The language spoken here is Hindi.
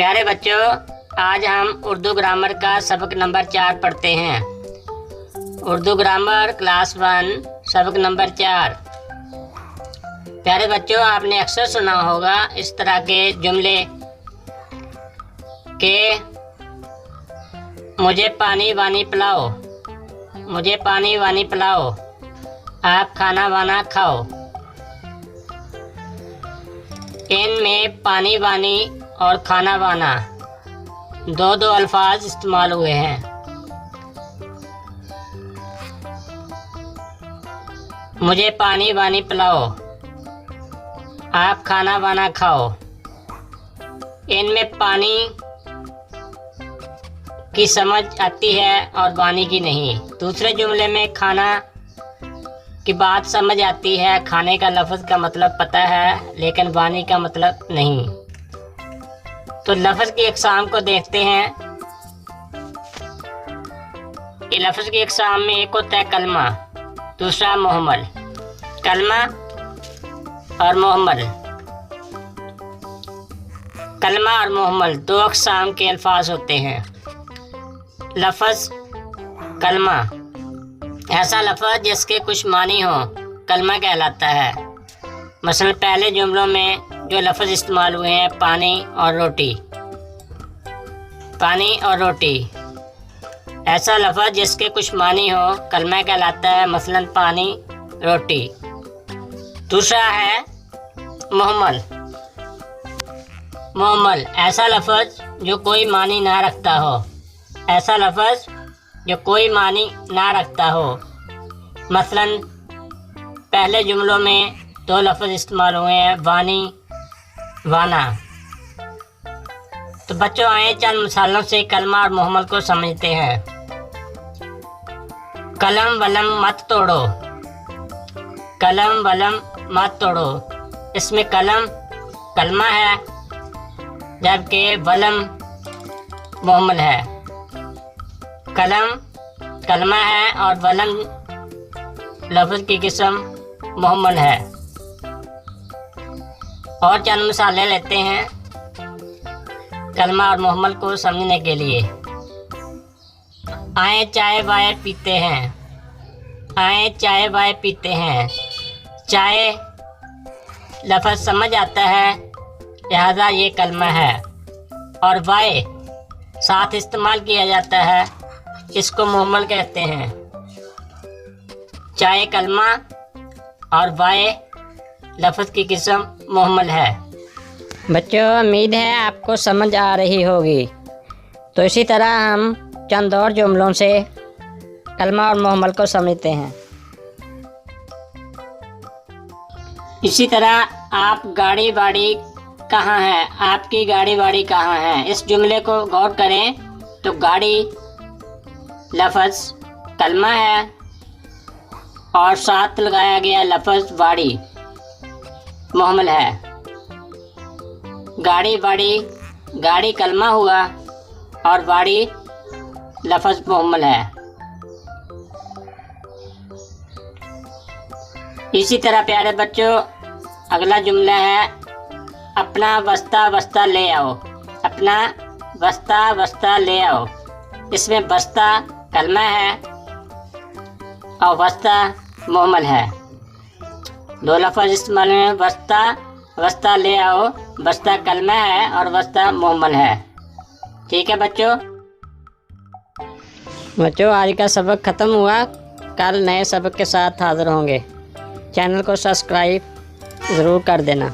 प्यारे बच्चों, आज हम उर्दू ग्रामर का सबक नंबर 4 पढ़ते हैं। उर्दू ग्रामर क्लास 1 सबक नंबर 4। प्यारे बच्चों, आपने अक्सर सुना होगा इस तरह के जुमले कि मुझे पानी वानी पिलाओ, मुझे पानी वानी पिलाओ, आप खाना वाना खाओ। इनमें पानी वानी और खाना वाना दो अल्फाज इस्तेमाल हुए हैं। मुझे पानी वानी पिलाओ, आप खाना वाना खाओ। इनमें पानी की समझ आती है और वानी की नहीं। दूसरे जुमले में खाना की बात समझ आती है, खाने का लफ्ज़ का मतलब पता है लेकिन वानी का मतलब नहीं। तो लफ्ज़ की अक़साम को देखते हैं। ये लफ्ज़ की अक़साम में एक होता है कलमा, दूसरा मुहम्मल। कलमा और मुहम्मल, कलमा और मुहम्मल दो अक़साम के अल्फाज होते हैं। लफ्ज़ कलमा ऐसा लफ्ज़ जिसके कुछ मानी हो, कलमा कहलाता है। मसलन पहले जुमलों में जो लफ्ज़ इस्तेमाल हुए हैं पानी और रोटी, पानी और रोटी, ऐसा लफ्ज़ जिसके कुछ मानी हो कलमा कहलाता है। मसलन पानी रोटी। दूसरा है मुहम्मल। मुहम्मल ऐसा लफ्ज़ जो कोई मानी ना रखता हो, ऐसा लफ्ज़ जो कोई मानी ना रखता हो। मसलन पहले जुमलों में दो लफ्ज़ इस्तेमाल हुए हैं वानी वाना। तो बच्चों, आए चंद मिसालों से कलमा और मुहम्मल को समझते हैं। कलम वलम मत तोड़ो, कलम वलम मत तोड़ो। इसमें कलम कलमा है जबकि वलम मुहम्मल है। कलम कलमा है और वलम लफ्ज़ की किस्म मुहम्मल है। और चंद मिसालें लेते हैं कलमा और मुहम्मल को समझने के लिए। आए चाय वाय पीते हैं, आए चाय वाय पीते हैं। चाय लफ्ज़ समझ आता है लिहाजा ये कलमा है, और वाय साथ इस्तेमाल किया जाता है, इसको मुहम्मल कहते हैं। चाय कलमा और वाय लफ्ज़ की किस्म मुहम्मल है। बच्चों, उम्मीद है आपको समझ आ रही होगी। तो इसी तरह हम चंद और जुमलों से कलमा और मुहम्मल को समझते हैं। इसी तरह आप गाड़ी वाड़ी कहाँ है, आपकी गाड़ी वाड़ी कहाँ है। इस जुमले को गौर करें तो गाड़ी लफ्ज़ कलमा है और साथ लगाया गया लफ्ज़ वाड़ी मुहम्मल है। गाड़ी वाड़ी, गाड़ी कलमा हुआ और वाड़ी लफ्ज़ मुहम्मल है। इसी तरह प्यारे बच्चों, अगला जुमला है अपना बस्ता बस्ता ले आओ, अपना बस्ता बस्ता ले आओ। इसमें बस्ता कलमा है और बस्ता मुहम्मल है। दो लफ्ज़ इस्तेमाल में बस्ता बस्ता ले आओ। बस्ता कलमा है और बस्ता मुहम्मल है। ठीक है बच्चों, आज का सबक ख़त्म हुआ। कल नए सबक के साथ हाज़िर होंगे। चैनल को सब्सक्राइब ज़रूर कर देना।